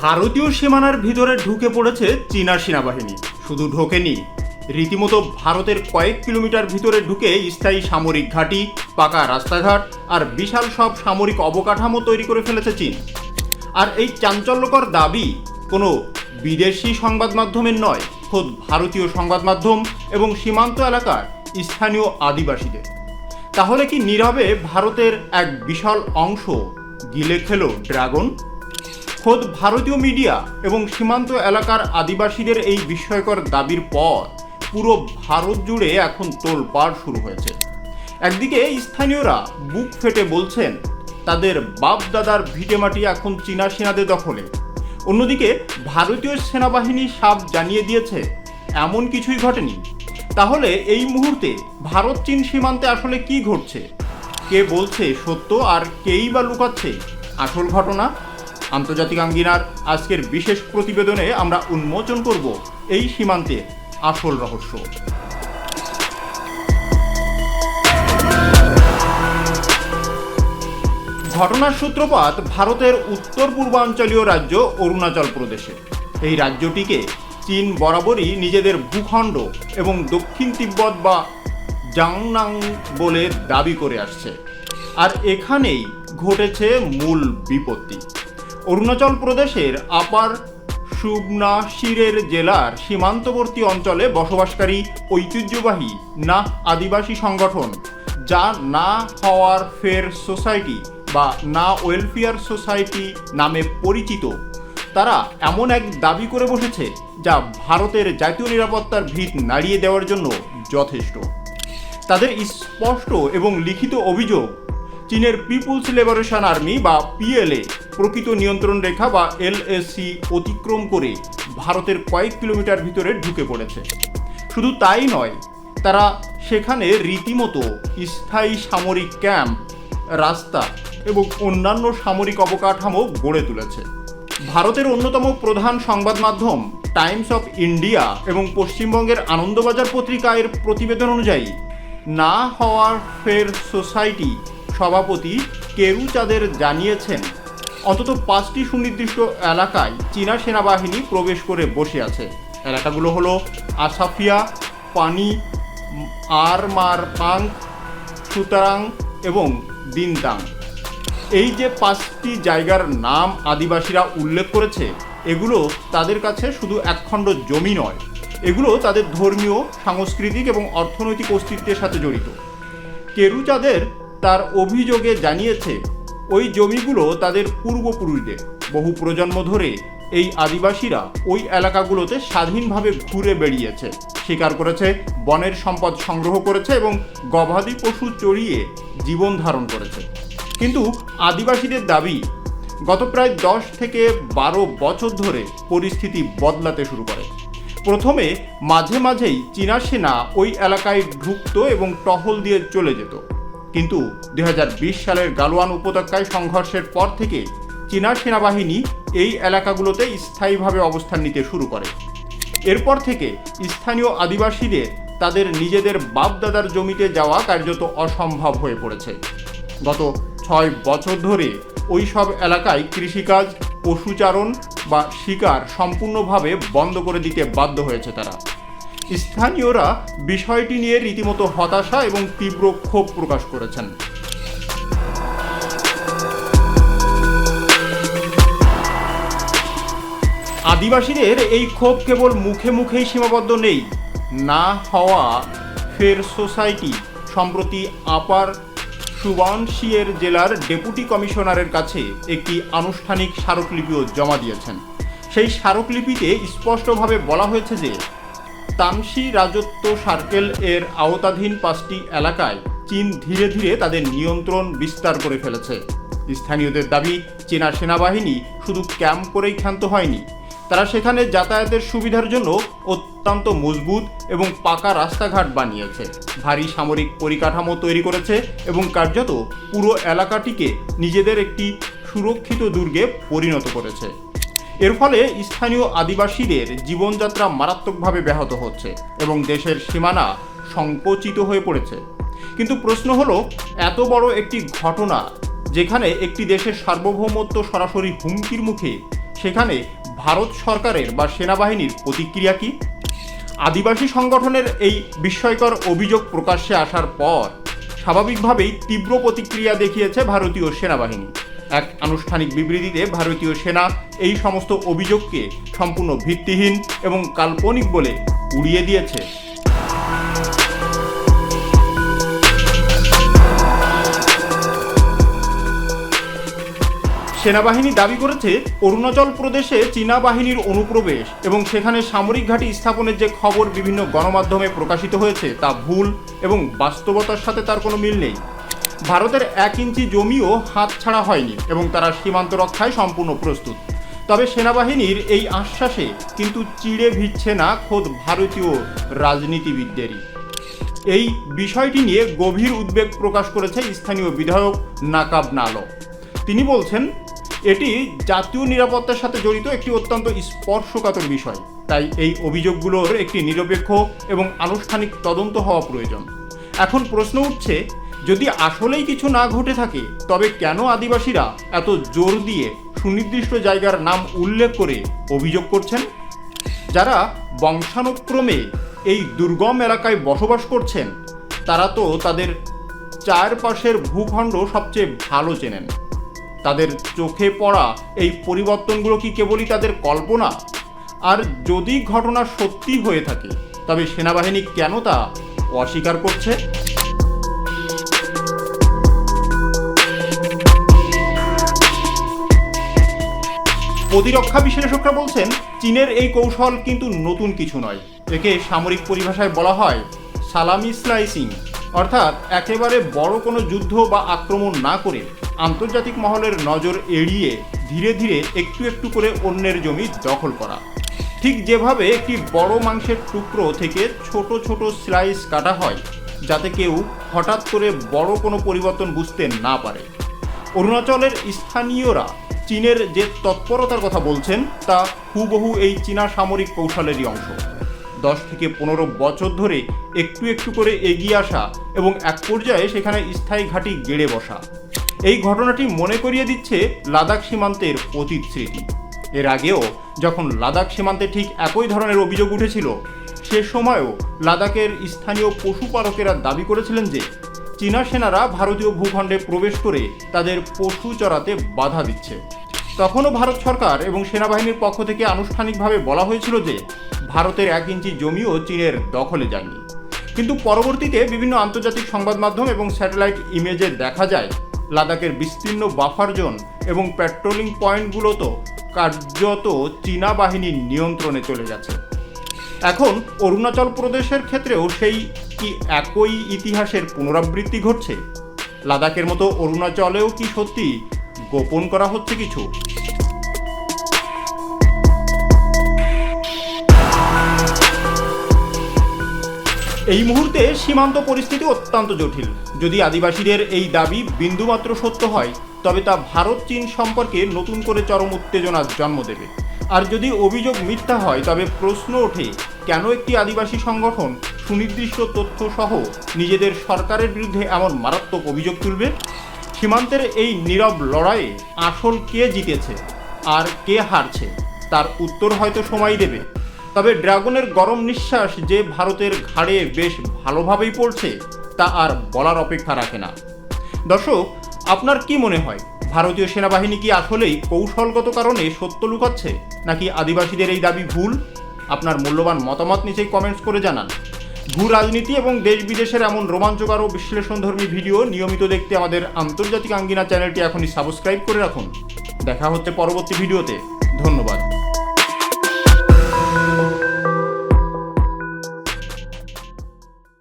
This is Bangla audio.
ভারতীয় সীমানার ভিতরে ঢুকে পড়েছে চীনা সেনাবাহিনী। শুধু ঢোকেনি, রীতিমতো ভারতের কয়েক কিলোমিটার ভিতরে ঢুকে স্থায়ী সামরিক ঘাঁটি, পাকা রাস্তাঘাট আর বিশাল সব সামরিক অবকাঠামো তৈরি করে ফেলেছে চীন। আর এই চাঞ্চল্যকর দাবি কোনো বিদেশি সংবাদ মাধ্যমের নয়, খোদ ভারতীয় সংবাদ মাধ্যম এবং সীমান্ত এলাকার স্থানীয় আদিবাসীদের। তাহলে কি নীরবে ভারতের এক বিশাল অংশ গিলে খেল ড্রাগন? খোদ ভারতীয় মিডিয়া এবং সীমান্ত এলাকার আদিবাসীদের এই বিস্ময়কর দাবির পর পুরো ভারত জুড়ে এখন তোলপাড় শুরু হয়েছে। একদিকে স্থানীয়রা বুক ফেটে বলছেন তাদের বাপ দাদার ভিটেমাটি এখন চীনা সেনাদের দখলে, অন্যদিকে ভারতীয় সেনাবাহিনী সাফ জানিয়ে দিয়েছে এমন কিছুই ঘটেনি। তাহলে এই মুহূর্তে ভারত চীন সীমান্তে আসলে কি ঘটছে? কে বলছে সত্য আর কেই বা লুকাচ্ছে আসল ঘটনা? আন্তর্জাতিক আঙ্গিনার আজকের বিশেষ প্রতিবেদনে আমরা উন্মোচন করব এই সীমান্তের আসল রহস্য। ঘটনার সূত্রপাত ভারতের উত্তর পূর্বাঞ্চলীয় রাজ্য অরুণাচল প্রদেশে। এই রাজ্যটিকে চীন বরাবরই নিজেদের ভূখণ্ড এবং দক্ষিণ তিব্বত বা জাংনাং বলে দাবি করে আসছে। আর এখানেই ঘটেছে মূল বিপত্তি। অরুণাচল প্রদেশের আপার সুবনাশিরের জেলার সীমান্তবর্তী অঞ্চলে বসবাসকারী ঐতিহ্যবাহী না আদিবাসী সংগঠন, যা না হওয়ার ফের সোসাইটি বা না ওয়েলফেয়ার সোসাইটি নামে পরিচিত, তারা এমন এক দাবি করে বসেছে যা ভারতের জাতীয় নিরাপত্তার ভিত নাড়িয়ে দেওয়ার জন্য যথেষ্ট। তাদের স্পষ্ট এবং লিখিত অভিযোগ, চীনের পিপুলস লিবারেশন আর্মি বা পিএলএ প্রকৃত নিয়ন্ত্রণ রেখা বা এলএসি অতিক্রম করে ভারতের কয়েক কিলোমিটার ভিতরে ঢুকে পড়েছে। শুধু তাই নয়, তারা সেখানে রীতিমতো স্থায়ী সামরিক ক্যাম্প, রাস্তা এবং অন্যান্য সামরিক অবকাঠামো গড়ে তুলেছে। ভারতের অন্যতম প্রধান সংবাদ মাধ্যম টাইমস অফ ইন্ডিয়া এবং পশ্চিমবঙ্গের আনন্দবাজার পত্রিকার প্রতিবেদন অনুযায়ী না হওয়ার ফের সোসাইটি সভাপতি কেরুচাঁদের জানিয়েছেন অন্তত 5টি সুনির্দিষ্ট এলাকায় চীনা সেনাবাহিনী প্রবেশ করে বসে আছে। এলাকাগুলো হলো আসাফিয়া, পানি, আরমারপাং, সুতারাং এবং দিনতাং। এই যে 5টি জায়গার নাম আদিবাসীরা উল্লেখ করেছে, এগুলো তাদের কাছে শুধু একখণ্ড জমি নয়, এগুলো তাদের ধর্মীয়, সাংস্কৃতিক এবং অর্থনৈতিক অস্তিত্বের সাথে জড়িত। কেরুচাঁদের তার অভিযোগে জানিয়েছে ওই জমিগুলো তাদের পূর্বপুরুষদের। বহু প্রজন্ম ধরে এই আদিবাসীরা ওই এলাকাগুলোতে স্বাধীনভাবে ঘুরে বেড়িয়েছে, শিকার করেছে, বনের সম্পদ সংগ্রহ করেছে এবং গবাদি পশু চড়িয়ে জীবন ধারণ করেছে। কিন্তু আদিবাসীদের দাবি, গত প্রায় 10 থেকে 12 বছর ধরে পরিস্থিতি বদলাতে শুরু করে। প্রথমে মাঝে মাঝেই চীনা সেনা ওই এলাকায় ঢুকতো এবং টহল দিয়ে চলে যেত, কিন্তু 2020 সালের গালওয়ান উপত্যকায় সংঘর্ষের পর থেকে চীনা সেনাবাহিনী এই এলাকাগুলোতে স্থায়ীভাবে অবস্থান নিতে শুরু করে। এরপর থেকে স্থানীয় আদিবাসীদের তাদের নিজেদের বাপদাদার জমিতে যাওয়া কার্যত অসম্ভব হয়ে পড়েছে। গত 6 বছর ধরে ওই সব এলাকায় কৃষিকাজ, পশুচারণ বা শিকার সম্পূর্ণভাবে বন্ধ করে দিতে বাধ্য হয়েছে তারা। স্থানীয়রা বিষয়টি নিয়ে রীতিমতো হতাশা এবং তীব্র ক্ষোভ প্রকাশ করেছেন। আদিবাসীদের এই ক্ষোভ কেবল মুখে মুখেই সীমাবদ্ধ নেই। না হওয়া ফের সোসাইটি সম্প্রতি আপার সুবনশিরের জেলার ডেপুটি কমিশনারের কাছে একটি আনুষ্ঠানিক স্মারকলিপিও জমা দিয়েছেন। সেই স্মারকলিপিতে স্পষ্টভাবে বলা হয়েছে যে তামসি রাজত্ব সার্কেল এর আওতাধীন 5টি এলাকায় চীন ধীরে ধীরে তাদের নিয়ন্ত্রণ বিস্তার করে ফেলেছে। স্থানীয়দের দাবি, চীনা সেনাবাহিনী শুধু ক্যাম্প করেই ক্ষান্ত হয়নি, তারা সেখানে যাতায়াতের সুবিধার জন্য অত্যন্ত মজবুত এবং পাকা রাস্তাঘাট বানিয়েছে, ভারী সামরিক পরিকাঠামো তৈরি করেছে এবং কার্যত পুরো এলাকাটিকে নিজেদের একটি সুরক্ষিত দুর্গে পরিণত করেছে। এর ফলে স্থানীয় আদিবাসীদের জীবনযাত্রা মারাত্মকভাবে ব্যাহত হচ্ছে এবং দেশের সীমানা সংকুচিত হয়ে পড়েছে। কিন্তু প্রশ্ন হলো, এত বড় একটি ঘটনা যেখানে একটি দেশের সার্বভৌমত্ব সরাসরি হুমকির মুখে, সেখানে ভারত সরকারের বা সেনাবাহিনীর প্রতিক্রিয়া কি? আদিবাসী সংগঠনের এই বিস্ময়কর অভিযোগ প্রকাশ্যে আসার পর স্বাভাবিকভাবেই তীব্র প্রতিক্রিয়া দেখিয়েছে ভারতীয় সেনাবাহিনী। এক আনুষ্ঠানিক বিবৃতিতে ভারতীয় সেনা এই সমস্ত অভিযোগকে সম্পূর্ণ ভিত্তিহীন এবং কাল্পনিক বলে উড়িয়ে দিয়েছে। সেনাবাহিনী দাবি করেছে অরুণাচল প্রদেশে চীনা বাহিনীর অনুপ্রবেশ এবং সেখানে সামরিক ঘাঁটি স্থাপনের যে খবর বিভিন্ন গণমাধ্যমে প্রকাশিত হয়েছে তা ভুল এবং বাস্তবতার সাথে তার কোনো মিল নেই। ভারতের 1 ইঞ্চি জমিও হাতছাড়া হয়নি এবং তারা সীমান্ত রক্ষায় সম্পূর্ণ প্রস্তুত। তবে সেনাবাহিনীর এই আশ্বাসে কিন্তু চিড়ে ভিজছে না খোদ ভারতীয় রাজনীতিবিদদেরই। এই বিষয়টি নিয়ে গভীর উদ্বেগ প্রকাশ করেছে স্থানীয় বিধায়ক নাকাব নালো। তিনি বলছেন, এটি জাতীয় নিরাপত্তার সাথে জড়িত একটি অত্যন্ত স্পর্শকাতর বিষয়, তাই এই অভিযোগগুলোর একটি নিরপেক্ষ এবং আনুষ্ঠানিক তদন্ত হওয়া প্রয়োজন। এখন প্রশ্ন উঠছে, যদি আসলেই কিছু না ঘটে থাকে তবে কেন আদিবাসীরা এত জোর দিয়ে সুনির্দিষ্ট জায়গার নাম উল্লেখ করে অভিযোগ করছেন? যারা বংশানুক্রমে এই দুর্গম এলাকায় বসবাস করছেন তারা তো তাদের চারপাশের ভূখণ্ড সবচেয়ে ভালো চেনেন। তাদের চোখে পড়া এই পরিবর্তনগুলো কি কেবলই তাদের কল্পনা? আর যদি ঘটনা সত্যি হয়ে থাকে তবে সেনাবাহিনী কেন তা অস্বীকার করছে? প্রতিরক্ষা বিশ্লেষকরা বলছেন, চীনের এই কৌশল কিন্তু নতুন কিছু নয়। একে সামরিক পরিভাষায় বলা হয় সালামি স্লাইসিং, অর্থাৎ একেবারে বড় কোনো যুদ্ধ বা আক্রমণ না করে আন্তর্জাতিক মহলের নজর এড়িয়ে ধীরে ধীরে একটু একটু করে অন্যের জমি দখল করা। ঠিক যেভাবে একটি বড় মাংসের টুকরো থেকে ছোট ছোট স্লাইস কাটা হয় যাতে কেউ হঠাৎ করে বড় কোনো পরিবর্তন বুঝতে না পারে। অরুণাচলের স্থানীয়রা চীনের যে তৎপরতার কথা বলছেন তা হুবহু এই চীনা সামরিক কৌশলেরই অংশ। 10 থেকে 15 বছর ধরে একটু একটু করে এগিয়ে আসা এবং এক পর্যায়ে সেখানে স্থায়ী ঘাঁটি গেড়ে বসা। এই ঘটনাটি মনে করিয়ে দিচ্ছে লাদাখ সীমান্তের অতীত স্মৃতি। এর আগেও যখন লাদাখ সীমান্তে ঠিক একই ধরনের অভিযোগ উঠেছিল, সে সময়ও লাদাখের স্থানীয় পশুপালকেরা দাবি করেছিলেন যে চীনা সেনারা ভারতীয় ভূখণ্ডে প্রবেশ করে তাদের পশু চরাতে বাধা দিচ্ছে। তখনও ভারত সরকার এবং সেনাবাহিনীর পক্ষ থেকে আনুষ্ঠানিকভাবে বলা হয়েছিল যে ভারতের 1 ইঞ্চি জমিও চীনের দখলে যায়নি। কিন্তু পরবর্তীতে বিভিন্ন আন্তর্জাতিক সংবাদ মাধ্যম এবং স্যাটেলাইট ইমেজে দেখা যায় লাদাখের বিস্তীর্ণ বাফার জোন এবং পেট্রোলিং পয়েন্টগুলো তো কার্যত চীনা বাহিনীর নিয়ন্ত্রণে চলে গেছে। এখন অরুণাচল প্রদেশের ক্ষেত্রেও সেই কি একই ইতিহাসের পুনরাবৃত্তি ঘটছে? লাদাখের মতো অরুণাচলেও কি সত্যি গোপন করা হচ্ছে কিছু? এই মুহূর্তে সীমান্ত পরিস্থিতি অত্যন্ত জটিল। যদি আদিবাসীদের এই দাবি বিন্দুমাত্র সত্য হয় তবে তা ভারত চীন সম্পর্কে নতুন করে চরম উত্তেজনার জন্ম দেবে। আর যদি অভিযোগ মিথ্যা হয় তবে প্রশ্ন ওঠে, কেন একটি আদিবাসী সংগঠন সুনির্দিষ্ট তথ্য সহ নিজেদের সরকারের বিরুদ্ধে এমন মারাত্মক অভিযোগ তুলবে? সীমান্তের এই নীরব লড়াইয়ে আসল কে জিতেছে আর কে হারছে তার উত্তর হয়তো সময় দেবে। তবে ড্রাগনের গরম নিঃশ্বাস যে ভারতের ঘাড়ে বেশ ভালোভাবেই পড়ছে তা আর বলার অপেক্ষা রাখে না। দর্শক, আপনার কি মনে হয়, ভারতীয় সেনাবাহিনী কি আসলেই কৌশলগত কারণে সত্য লুকাচ্ছে, নাকি আদিবাসীদের এই দাবি ভুল? আপনার মূল্যবান মতামত নিচেই কমেন্টস করে জানান। ভূ রাজনীতি এবং দেশ বিদেশের এমন রোমাঞ্চকর ও বিশ্লেষণধর্মী ভিডিও নিয়মিত দেখতে আমাদের আন্তর্জাতিক আঙ্গিনা চ্যানেলটি এখনই সাবস্ক্রাইব করে রাখুন। দেখা হচ্ছে পরবর্তী ভিডিওতে। ধন্যবাদ।